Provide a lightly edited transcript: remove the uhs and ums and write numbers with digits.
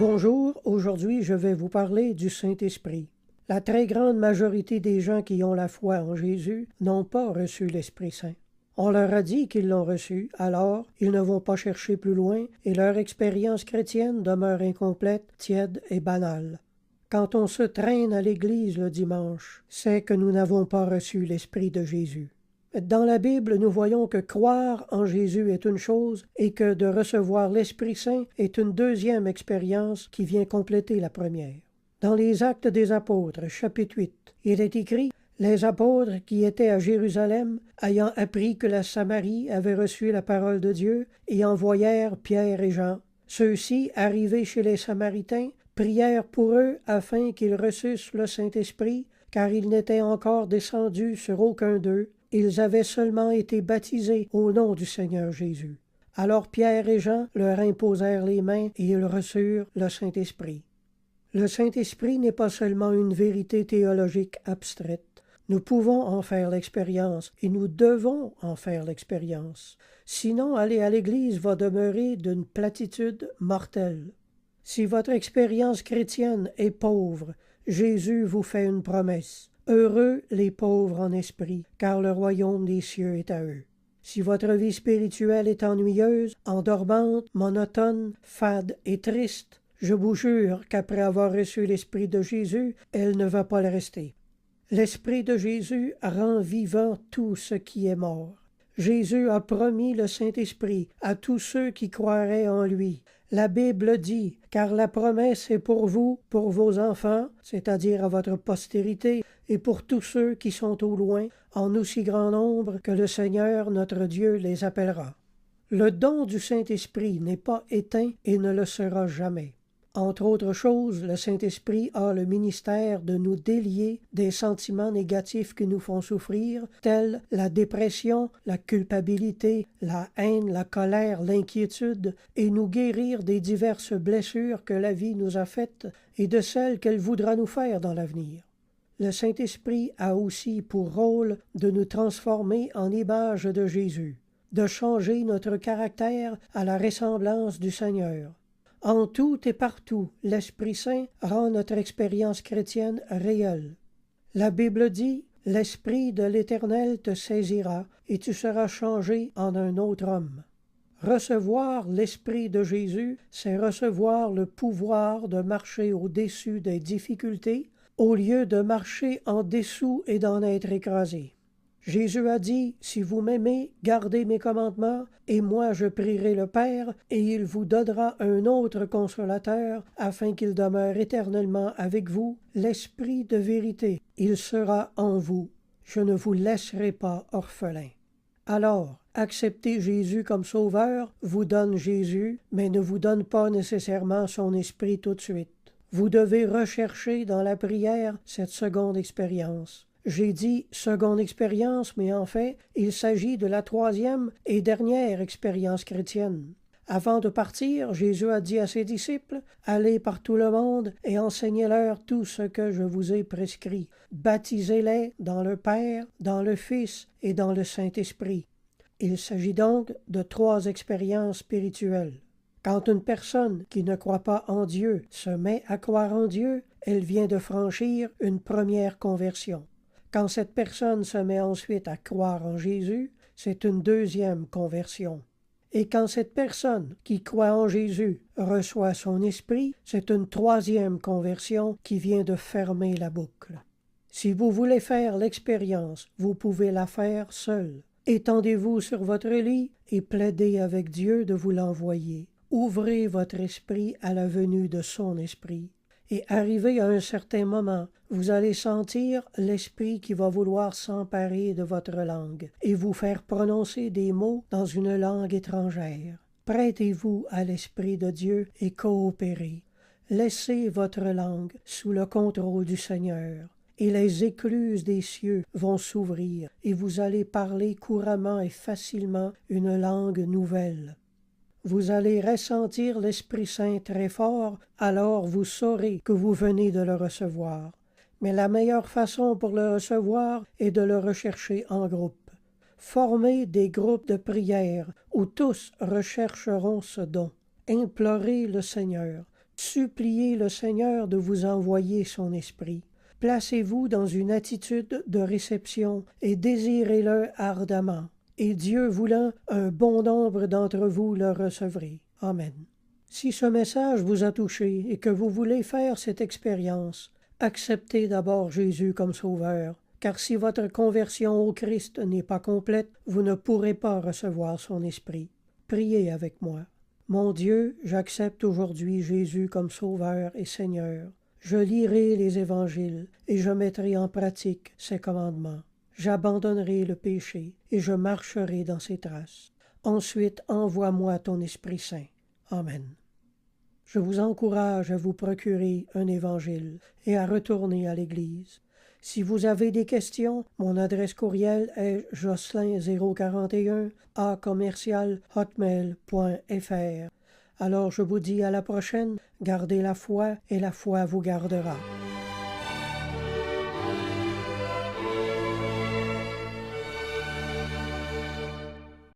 Bonjour, aujourd'hui je vais vous parler du Saint-Esprit. La très grande majorité des gens qui ont la foi en Jésus n'ont pas reçu l'Esprit Saint. On leur a dit qu'ils l'ont reçu, alors ils ne vont pas chercher plus loin et leur expérience chrétienne demeure incomplète, tiède et banale. Quand on se traîne à l'église le dimanche, c'est que nous n'avons pas reçu l'Esprit de Jésus. Dans la Bible, nous voyons que croire en Jésus est une chose et que de recevoir l'Esprit Saint est une deuxième expérience qui vient compléter la première. Dans les Actes des Apôtres, chapitre 8, il est écrit « Les apôtres qui étaient à Jérusalem, ayant appris que la Samarie avait reçu la parole de Dieu, y envoyèrent Pierre et Jean. Ceux-ci, arrivés chez les Samaritains, prièrent pour eux afin qu'ils reçussent le Saint-Esprit, car il n'était encore descendu sur aucun d'eux. Ils avaient seulement été baptisés au nom du Seigneur Jésus. Alors Pierre et Jean leur imposèrent les mains et ils reçurent le Saint-Esprit. » Le Saint-Esprit n'est pas seulement une vérité théologique abstraite. Nous pouvons en faire l'expérience et nous devons en faire l'expérience. Sinon, aller à l'Église va demeurer d'une platitude mortelle. Si votre expérience chrétienne est pauvre, Jésus vous fait une promesse. Heureux les pauvres en esprit, car le royaume des cieux est à eux. Si votre vie spirituelle est ennuyeuse, endormante, monotone, fade et triste, je vous jure qu'après avoir reçu l'Esprit de Jésus, elle ne va pas le rester. L'Esprit de Jésus rend vivant tout ce qui est mort. Jésus a promis le Saint-Esprit à tous ceux qui croiraient en lui. La Bible dit « Car la promesse est pour vous, pour vos enfants, c'est-à-dire à votre postérité, et pour tous ceux qui sont au loin, en aussi grand nombre que le Seigneur notre Dieu les appellera. » Le don du Saint-Esprit n'est pas éteint et ne le sera jamais. Entre autres choses, le Saint-Esprit a le ministère de nous délier des sentiments négatifs qui nous font souffrir, tels la dépression, la culpabilité, la haine, la colère, l'inquiétude, et nous guérir des diverses blessures que la vie nous a faites et de celles qu'elle voudra nous faire dans l'avenir. Le Saint-Esprit a aussi pour rôle de nous transformer en image de Jésus, de changer notre caractère à la ressemblance du Seigneur. En tout et partout, l'Esprit Saint rend notre expérience chrétienne réelle. La Bible dit « L'Esprit de l'Éternel te saisira et tu seras changé en un autre homme. » Recevoir l'Esprit de Jésus, c'est recevoir le pouvoir de marcher au-dessus des difficultés, au lieu de marcher en dessous et d'en être écrasé. Jésus a dit, « Si vous m'aimez, gardez mes commandements, et moi je prierai le Père, et il vous donnera un autre consolateur, afin qu'il demeure éternellement avec vous, l'Esprit de vérité. Il sera en vous. Je ne vous laisserai pas orphelin. » Alors, accepter Jésus comme sauveur vous donne Jésus, mais ne vous donne pas nécessairement son esprit tout de suite. Vous devez rechercher dans la prière cette seconde expérience. J'ai dit seconde expérience, mais en fait, il s'agit de la troisième et dernière expérience chrétienne. Avant de partir, Jésus a dit à ses disciples, « Allez par tout le monde et enseignez-leur tout ce que je vous ai prescrit. Baptisez-les dans le Père, dans le Fils et dans le Saint-Esprit. » Il s'agit donc de trois expériences spirituelles. Quand une personne qui ne croit pas en Dieu se met à croire en Dieu, elle vient de franchir une première conversion. Quand cette personne se met ensuite à croire en Jésus, c'est une deuxième conversion. Et quand cette personne qui croit en Jésus reçoit son esprit, c'est une troisième conversion qui vient de fermer la boucle. Si vous voulez faire l'expérience, vous pouvez la faire seul. Étendez-vous sur votre lit et plaidez avec Dieu de vous l'envoyer. Ouvrez votre esprit à la venue de son esprit. Et arrivé à un certain moment, vous allez sentir l'Esprit qui va vouloir s'emparer de votre langue et vous faire prononcer des mots dans une langue étrangère. Prêtez-vous à l'Esprit de Dieu et coopérez. Laissez votre langue sous le contrôle du Seigneur, et les écluses des cieux vont s'ouvrir, et vous allez parler couramment et facilement une langue nouvelle. Vous allez ressentir l'Esprit Saint très fort, alors vous saurez que vous venez de le recevoir. Mais la meilleure façon pour le recevoir est de le rechercher en groupe. Formez des groupes de prière où tous rechercheront ce don. Implorez le Seigneur. Suppliez le Seigneur de vous envoyer son esprit. Placez-vous dans une attitude de réception et désirez-le ardemment. Et Dieu voulant, un bon nombre d'entre vous le recevrez. Amen. Si ce message vous a touché et que vous voulez faire cette expérience, acceptez d'abord Jésus comme Sauveur, car si votre conversion au Christ n'est pas complète, vous ne pourrez pas recevoir son esprit. Priez avec moi. Mon Dieu, j'accepte aujourd'hui Jésus comme Sauveur et Seigneur. Je lirai les évangiles et je mettrai en pratique ses commandements. J'abandonnerai le péché et je marcherai dans ses traces. Ensuite, envoie-moi ton Esprit Saint. Amen. Je vous encourage à vous procurer un évangile et à retourner à l'Église. Si vous avez des questions, mon adresse courriel est jocelyn041@hotmail.fr. Alors je vous dis à la prochaine, gardez la foi et la foi vous gardera.